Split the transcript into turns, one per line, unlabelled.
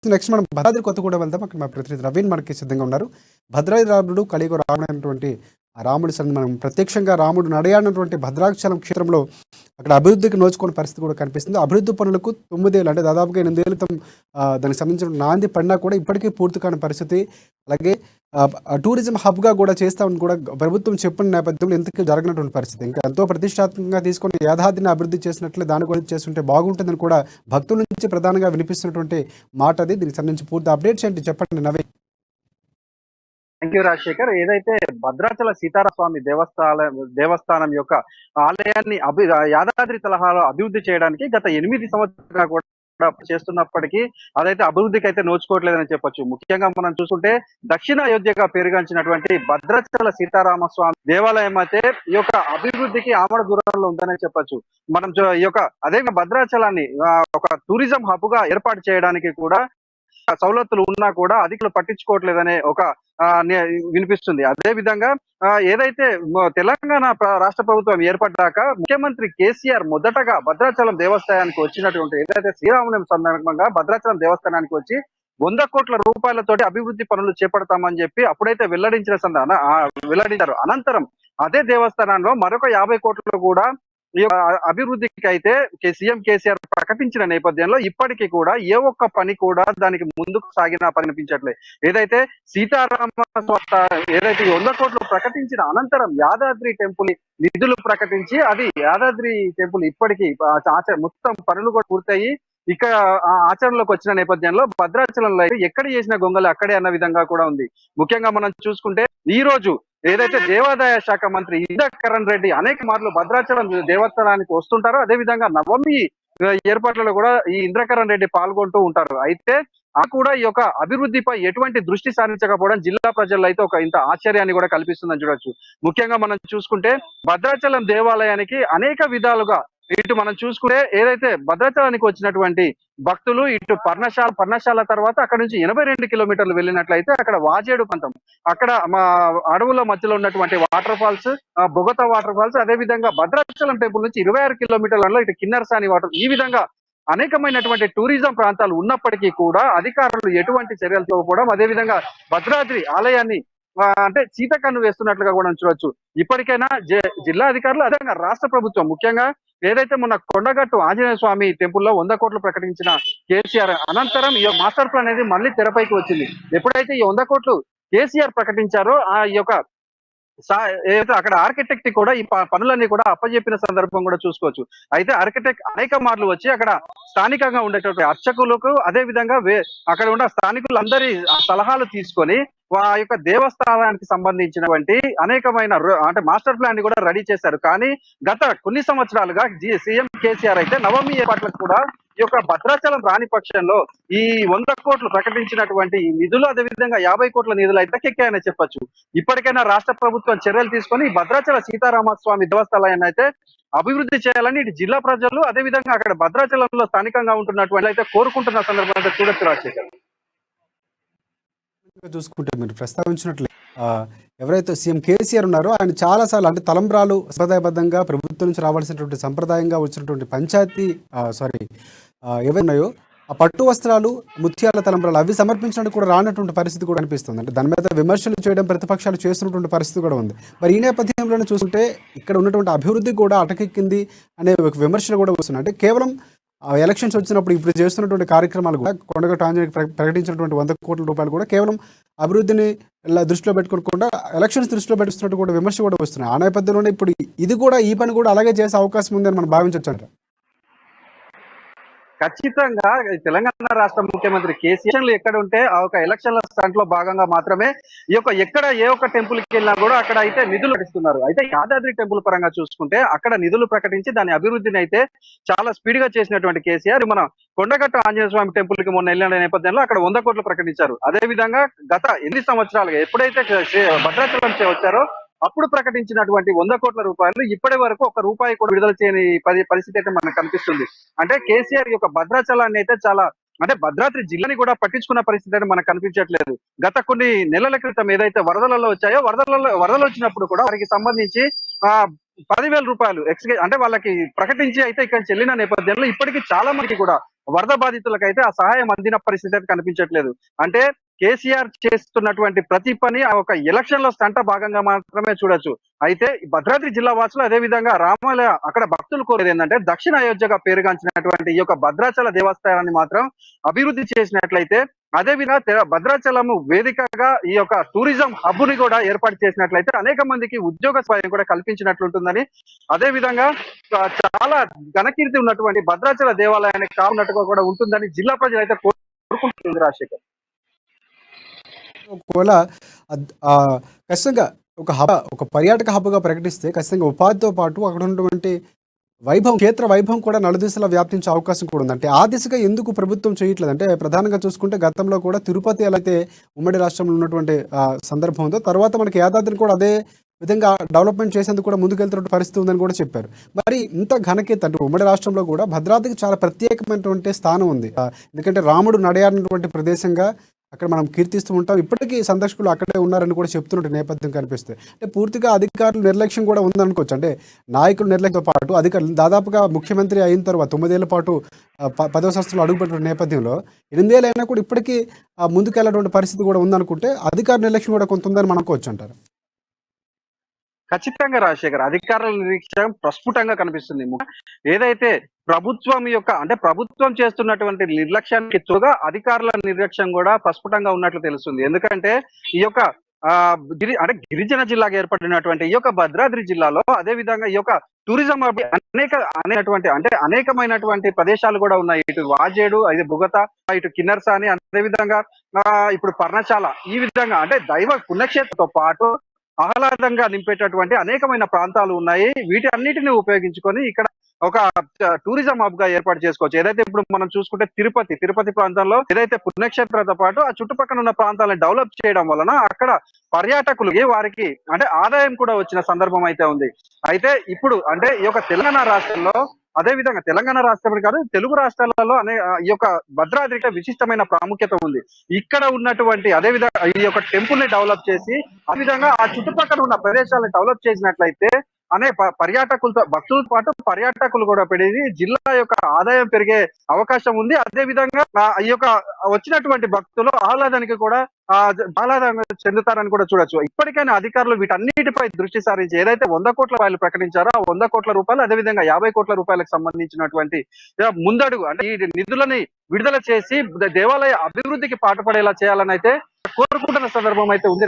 Next మనం భద్రాద్రి కొత్తగూడెం వెళ్దాం. అక్కడ మా ప్రతినిధి నవీన్ మనకి సిద్ధంగా ఉన్నారు. భద్రాద్రి రాముడు కలియుగ రాముడు అయినటువంటి ఆ రాముడి మనం ప్రత్యక్షంగా రాముడు నడయాడినటువంటి భద్రాచలం క్షేత్రంలో అక్కడ అభివృద్ధికి నోచుకునే పరిస్థితి కూడా కనిపిస్తుంది. అభివృద్ధి పనులకు 9 ఏళ్ళు అంటే దాదాపుగా 8 ఏళ్ళ క్రితం దానికి సంబంధించిన నాంది పడినా కూడా ఇప్పటికీ పూర్తి కాని పరిస్థితి. అలాగే టూరిజం హబ్గా కూడా చేస్తామని కూడా ప్రభుత్వం చెప్పిన నేపథ్యంలో ఇంతకీ జరగనటువంటి పరిస్థితి. ఇంకా ఎంతో ప్రతిష్టాత్మకంగా తీసుకొని యాదాద్రిని అభివృద్ధి చేసినట్లే దాని గురించి చేస్తుంటే బాగుంటుందని కూడా భక్తుల నుంచి ప్రధానంగా వినిపిస్తున్నటువంటి మాట అది. దీనికి సంబంధించి పూర్తి అప్డేట్స్ ఏంటి చెప్పండి నవీన్.
Thank you Rajasekhar. ఏదైతే భద్రాచల సీతారామస్వామి దేవస్థానం యొక్క ఆలయాన్ని యాదాద్రి తరహాలో అభివృద్ధి చేయడానికి గత 8 సంవత్సరాలుగా కూడా చేస్తున్నప్పటికీ అదైతే అభివృద్ధికి అయితే నోచుకోవట్లేదని చెప్పొచ్చు. ముఖ్యంగా మనం చూసుకుంటే దక్షిణ అయోధ్యగా పేరుగాంచినటువంటి భద్రాచల సీతారామస్వామి దేవాలయం అయితే ఈ యొక్క అభివృద్ధికి ఆమడ దూరంలో ఉందని చెప్పొచ్చు. మనం ఈ యొక్క అదే భద్రాచలాన్ని ఒక టూరిజం హబ్ గా ఏర్పాటు చేయడానికి కూడా సౌలతులు ఉన్నా కూడా అధికులు పట్టించుకోవట్లేదనే ఒక వినిపిస్తుంది. అదే విధంగా ఏదైతే తెలంగాణ రాష్ట్ర ప్రభుత్వం ఏర్పడ్డాక ముఖ్యమంత్రి కేసీఆర్ మొదటగా భద్రాచలం దేవస్థానానికి వచ్చినటువంటి ఏదైతే శ్రీరామనవమి సందర్భంగా భద్రాచలం దేవస్థానానికి వచ్చి 100 కోట్ల రూపాయలతోటి అభివృద్ధి పనులు చేపడతామని చెప్పి అప్పుడైతే వెల్లడించారు. అనంతరం అదే దేవస్థానంలో మరొక 50 కోట్లు కూడా ఈ అభివృద్ధికి అయితే సీఎం కేసీఆర్ ప్రకటించిన నేపథ్యంలో ఇప్పటికీ కూడా ఏ ఒక్క పని కూడా దానికి ముందుకు సాగిన కనిపించట్లేదు. ఏదైతే సీతారామ ఏదైతే 100 కోట్లు ప్రకటించిన అనంతరం యాదాద్రి టెంపుల్ నిధులు ప్రకటించి అది యాదాద్రి టెంపుల్ ఇప్పటికీ మొత్తం పనులు కూడా పూర్తయి ఇక ఆచరణలోకి వచ్చిన నేపథ్యంలో భద్రాచలంలో ఎక్కడ చేసిన గొంగలు అక్కడే అన్న విధంగా కూడా ఉంది. ముఖ్యంగా మనం చూసుకుంటే ఈ రోజు ఏదైతే దేవాదాయ శాఖ మంత్రి ఇంద్రకరణ్ రెడ్డి అనేక మార్లు భద్రాచలం దేవస్థానానికి వస్తుంటారో అదే విధంగా నవమి ఏర్పాట్లలో కూడా ఈ ఇంద్రకరణ్ రెడ్డి పాల్గొంటూ ఉంటారు. అయితే కూడా ఈ యొక్క అభివృద్ధిపై ఎటువంటి దృష్టి సారించకపోవడం జిల్లా ప్రజల్లో అయితే ఒక ఇంత ఆశ్చర్యాన్ని కూడా కల్పిస్తుందని చూడొచ్చు. ముఖ్యంగా మనం చూసుకుంటే భద్రాచలం దేవాలయానికి అనేక విధాలుగా ఇటు మనం చూసుకుంటే ఏదైతే భద్రాచలానికి వచ్చినటువంటి భక్తులు ఇటు పర్ణశాల తర్వాత అక్కడ నుంచి 82 కిలోమీటర్లు వెళ్ళినట్లయితే అక్కడ వాజేడు ప్రాంతం అక్కడ మా అడవుల మధ్యలో ఉన్నటువంటి water falls Bogatha water falls అదే విధంగా భద్రాచలం టెంపుల్ నుంచి 26 కిలోమీటర్లలో ఇటు కిన్నెరసాని వాటర్ ఈ విధంగా అనేకమైనటువంటి టూరిజం ప్రాంతాలు ఉన్నప్పటికీ కూడా అధికారులు ఎటువంటి చర్యలు తీసుకోకపోవడం అదే విధంగా భద్రాద్రి ఆలయాన్ని అంటే చీతకన్ను వేస్తున్నట్లుగా కూడా చూడొచ్చు. ఇప్పటికైనా జిల్లా అధికారులు అదే రాష్ట్ర ప్రభుత్వం ముఖ్యంగా ఏదైతే మొన్న కొండగట్టు ఆంజనేయ స్వామి టెంపుల్లో 100 కోట్లు ప్రకటించిన కేసీఆర్ అనంతరం ఈ మాస్టర్ ప్లాన్ అనేది మళ్ళీ తెరపైకి వచ్చింది. ఎప్పుడైతే ఈ 100 కోట్లు కేసీఆర్ ప్రకటించారో ఆ యొక్క ఏదైతే అక్కడ ఆర్కిటెక్ట్ కూడా ఈ పనులన్నీ కూడా అప్పజెప్పిన సందర్భం కూడా చూసుకోవచ్చు. అయితే ఆర్కిటెక్ట్ అనేక మార్లు వచ్చి అక్కడ స్థానికంగా ఉండేటువంటి అర్చకులకు అదే విధంగా అక్కడ ఉన్న స్థానికులందరి సలహాలు తీసుకొని ఆ యొక్క దేవస్థానానికి సంబంధించినటువంటి అనేకమైన అంటే మాస్టర్ ప్లాన్ ని కూడా రెడీ చేశారు. కానీ గత కొన్ని సంవత్సరాలుగా సీఎం కేసీఆర్ అయితే నవమి ఏర్పాట్లకు కూడా ఈ యొక్క భద్రాచలం రాని పక్షంలో ఈ 100 కోట్లు ప్రకటించినటువంటి నిధులు అదేవిధంగా 50 కోట్ల నిధులు అయితే ఎక్కాయని చెప్పొచ్చు. ఇప్పటికైనా రాష్ట్ర ప్రభుత్వం చర్యలు తీసుకొని భద్రాచల సీతారామస్వామి దేవస్థానాన్ని అయితే అభివృద్ధి చేయాలని ఇటు జిల్లా ప్రజలు అదే విధంగా అక్కడ భద్రాచలంలో స్థానికంగా ఉంటున్నటువంటి అయితే కోరుకుంటున్న సందర్భంగా చూడొచ్చు రాజశేఖర్.
చూసుకుంటే మీరు ప్రస్తావించినట్లే ఎవరైతే సీఎం కేసీఆర్ ఉన్నారో ఆయన చాలాసార్లు అంటే తలంబ్రాలు సంప్రదాయబద్ధంగా ప్రభుత్వం నుంచి రావాల్సినటువంటి సంప్రదాయంగా వచ్చినటువంటి పంచాయతీ ఏవైనాయో ఆ పట్టు వస్త్రాలు ముత్యాల తలంబ్రాలు అవి సమర్పించడానికి కూడా రానటువంటి పరిస్థితి కూడా అనిపిస్తుంది. అంటే దాని మీద విమర్శలు చేయడం ప్రతిపక్షాలు చేస్తున్నటువంటి పరిస్థితి కూడా ఉంది. మరి ఈ నేపథ్యంలోనే చూస్తుంటే ఇక్కడ ఉన్నటువంటి అభివృద్ధి కూడా అటకెక్కింది అనే ఒక విమర్శలు కూడా వస్తున్నాయి. అంటే కేవలం ఎలక్షన్స్ వచ్చినప్పుడు ఇప్పుడు చేస్తున్నటువంటి కార్యక్రమాలు కూడా కొండగట్టు ఆంజనేయుకి ప్రకటించినటువంటి 100 కోట్ల రూపాయలు కూడా కేవలం అభివృద్ధిని దృష్టిలో పెట్టుకోకుండా ఎలక్షన్స్ దృష్టిలో పెట్టుకున్నట్టు కూడా విమర్శ కూడా వస్తున్నాయి. ఆ నేపథ్యంలోనే ఇప్పుడు ఇది కూడా ఈ పని కూడా అలాగే చేసే అవకాశం ఉందని మనం భావించవచ్చు అంట.
ఖచ్చితంగా తెలంగాణ రాష్ట్ర ముఖ్యమంత్రి కేసీఆర్ ఎక్కడ ఉంటే ఆ ఒక ఎలక్షన్ల స్టంట్ లో భాగంగా మాత్రమే ఈ యొక్క ఎక్కడ ఏ ఒక్క టెంపుల్ కి వెళ్ళినా కూడా అక్కడ అయితే నిధులు ప్రకటిస్తున్నారు. అయితే యాదాద్రి టెంపుల్ పరంగా చూసుకుంటే అక్కడ నిధులు ప్రకటించి దాని అభివృద్ధిని అయితే చాలా స్పీడ్ గా చేసినటువంటి కేసీఆర్ మన కొండగట్టు ఆంజనేయ స్వామి టెంపుల్ కి మొన్న వెళ్ళిన నేపథ్యంలో అక్కడ 100 కోట్లు ప్రకటించారు. అదే విధంగా గత 8 సంవత్సరాలుగా ఎప్పుడైతే భద్రాచలం వచ్చారో అప్పుడు ప్రకటించినటువంటి 100 కోట్ల రూపాయలు ఇప్పటి వరకు 1 రూపాయి కూడా విడుదల చేయని పరిస్థితి అయితే మనకు కనిపిస్తుంది. అంటే కేసీఆర్ యొక్క భద్రాచలాన్ని అయితే చాలా అంటే భద్రాద్రి జిల్లాని కూడా పట్టించుకున్న పరిస్థితి అయితే మనకు కనిపించట్లేదు. గత కొన్ని నెలల క్రితం ఏదైతే వరదలలో వచ్చాయో వరదలు వచ్చినప్పుడు కూడా వారికి సంబంధించి 10,000 రూపాయలు అంటే వాళ్ళకి ప్రకటించి అయితే ఇక్కడ చెల్లిన నేపథ్యంలో ఇప్పటికీ చాలా మందికి కూడా వరద బాధితులకైతే ఆ సహాయం అందిన పరిస్థితి అయితే కనిపించట్లేదు. అంటే కేసీఆర్ చేస్తున్నటువంటి ప్రతి పని ఆ ఒక ఎలక్షన్ లో స్టంట భాగంగా మాత్రమే చూడొచ్చు. అయితే ఈ భద్రాద్రి జిల్లా వాసులు అదే విధంగా రామాలయ అక్కడ భక్తులు కోరేది ఏంటంటే దక్షిణ అయోధ్యగా పేరుగాంచినటువంటి ఈ యొక్క భద్రాచల దేవస్థానాన్ని మాత్రం అభివృద్ధి చేసినట్లయితే అదే విధంగా భద్రాచలము వేదికగా ఈ యొక్క టూరిజం హబ్ ని కూడా ఏర్పాటు చేసినట్లయితే అనేక మందికి ఉద్యోగ స్వయం కూడా కల్పించినట్లుంటుందని, అదే విధంగా చాలా ఘనకీర్తి ఉన్నటువంటి భద్రాచల దేవాలయానికి కావునట్టుగా కూడా ఉంటుందని జిల్లా ప్రజలు అయితే కోరుకుంటుంది రాజశేఖర్.
ఒకవేళ ఖచ్చితంగా ఒక పర్యాటక హబ్గా ప్రకటిస్తే ఖచ్చితంగా ఉపాధితో పాటు అక్కడ ఉన్నటువంటి వైభవం, క్షేత్ర వైభవం కూడా నలుదిశలా వ్యాప్తించే అవకాశం కూడా ఉంది. అంటే ఆ దిశగా ఎందుకు ప్రభుత్వం చేయట్లేదు? అంటే ప్రధానంగా చూసుకుంటే గతంలో కూడా తిరుపతి ఎలా అయితే ఉమ్మడి రాష్ట్రంలో ఉన్నటువంటి సందర్భం ఉందో, తర్వాత మనకి యాదాద్రిని కూడా అదే విధంగా డెవలప్మెంట్ చేసేందుకు కూడా ముందుకెళ్తున్న పరిస్థితి ఉందని కూడా చెప్పారు. మరి ఇంత ఘనకీర్తి అంటే ఉమ్మడి రాష్ట్రంలో కూడా భద్రాద్రికి చాలా ప్రత్యేకమైనటువంటి స్థానం ఉంది. ఎందుకంటే రాముడు నడయాడినటువంటి ప్రదేశంగా అక్కడ మనం కీర్తిస్తూ ఉంటాం. ఇప్పటికీ సందర్శకులు అక్కడే ఉన్నారని కూడా చెప్తున్నట్టు నేపథ్యం కనిపిస్తుంది. అంటే పూర్తిగా అధికారులు నిర్లక్ష్యం కూడా ఉందనుకోవచ్చు. అంటే నాయకుల నిర్లక్ష్యంతో పాటు అధికారులు దాదాపుగా ముఖ్యమంత్రి అయిన తర్వాత 9 ఏళ్ల పాటు 10వ సంవత్సరంలో అడుగుపెట్టిన నేపథ్యంలో 8 ఏళ్ళు అయినా కూడా ఇప్పటికీ ముందుకెళ్ళేటువంటి పరిస్థితి కూడా ఉందనుకుంటే అధికార నిర్లక్ష్యం కూడా కొంత ఉందని మనం అనుకోవచ్చు అంటారు.
ఖచ్చితంగా రాజశేఖర్, అధికారుల నిరీక్షణ ప్రస్ఫుటంగా కనిపిస్తుంది. ఏదైతే ప్రభుత్వం యొక్క అంటే ప్రభుత్వం చేస్తున్నటువంటి నిర్లక్ష్యానికి తోడుగా అధికారుల నిర్లక్ష్యం కూడా ప్రస్ఫుటంగా ఉన్నట్లు తెలుస్తుంది. ఎందుకంటే ఈ యొక్క అంటే గిరిజన జిల్లాగా ఏర్పడినటువంటి ఈ యొక్క భద్రాద్రి జిల్లాలో అదే విధంగా ఈ యొక్క టూరిజం అనేకమైనటువంటి ప్రదేశాలు కూడా ఉన్నాయి. ఇటు వాజేడు, అది బుగత, ఇటు కిన్నెరసాని, అదే విధంగా ఇప్పుడు పర్ణశాల, ఈ విధంగా అంటే దైవ పుణ్యక్షేత్రంతో పాటు ఆహ్లాదంగా నింపేటటువంటి అనేకమైన ప్రాంతాలు ఉన్నాయి. వీటి అన్నిటిని ఉపయోగించుకొని ఇక్కడ ఒక టూరిజం హబ్ గా ఏర్పాటు చేసుకోవచ్చు. ఏదైతే ఇప్పుడు మనం చూసుకుంటే తిరుపతి ప్రాంతంలో ఏదైతే పుణ్యక్షేత్రంతో పాటు ఆ చుట్టుపక్కల ఉన్న ప్రాంతాలను డెవలప్ చేయడం వలన అక్కడ పర్యాటకులకి వారికి అంటే ఆదాయం కూడా వచ్చిన సందర్భం అయితే ఉంది. అయితే ఇప్పుడు అంటే ఈ యొక్క తెలంగాణ రాష్ట్రంలో, అదే విధంగా తెలంగాణ రాష్ట్రమే కాదు తెలుగు రాష్ట్రాలలో ఈ యొక్క భద్రాద్రికి విశిష్టమైన ప్రాముఖ్యత ఉంది. ఇక్కడ ఉన్నటువంటి అదే విధంగా ఈ యొక్క టెంపుల్ ని డెవలప్ చేసి ఆ విధంగా ఆ చుట్టుపక్కల ఉన్న ప్రదేశాలను డెవలప్ చేసినట్లయితే పర్యాటకులతో భక్తులతో పాటు పర్యాటకులు కూడా పెరిగి జిల్లా యొక్క ఆదాయం పెరిగే అవకాశం ఉంది. అదే విధంగా ఈ యొక్క వచ్చినటువంటి భక్తులు ఆహ్లాదానికి కూడా ఆహ్లాదం చెందుతారని కూడా చూడొచ్చు. ఇప్పటికైనా అధికారులు వీటన్నిటిపై దృష్టి సారించి ఏదైతే 100 కోట్ల రూపాయలు ప్రకటించారో ఆ 100 కోట్ల రూపాయలు, అదే విధంగా 50 కోట్ల రూపాయలకు సంబంధించినటువంటి ముందడుగు అంటే ఈ నిధులని విడుదల చేసి దేవాలయ అభివృద్ధికి పాటుపడేలా చేయాలని అయితే కోరుకుంటున్న సందర్భం అయితే ఉంది.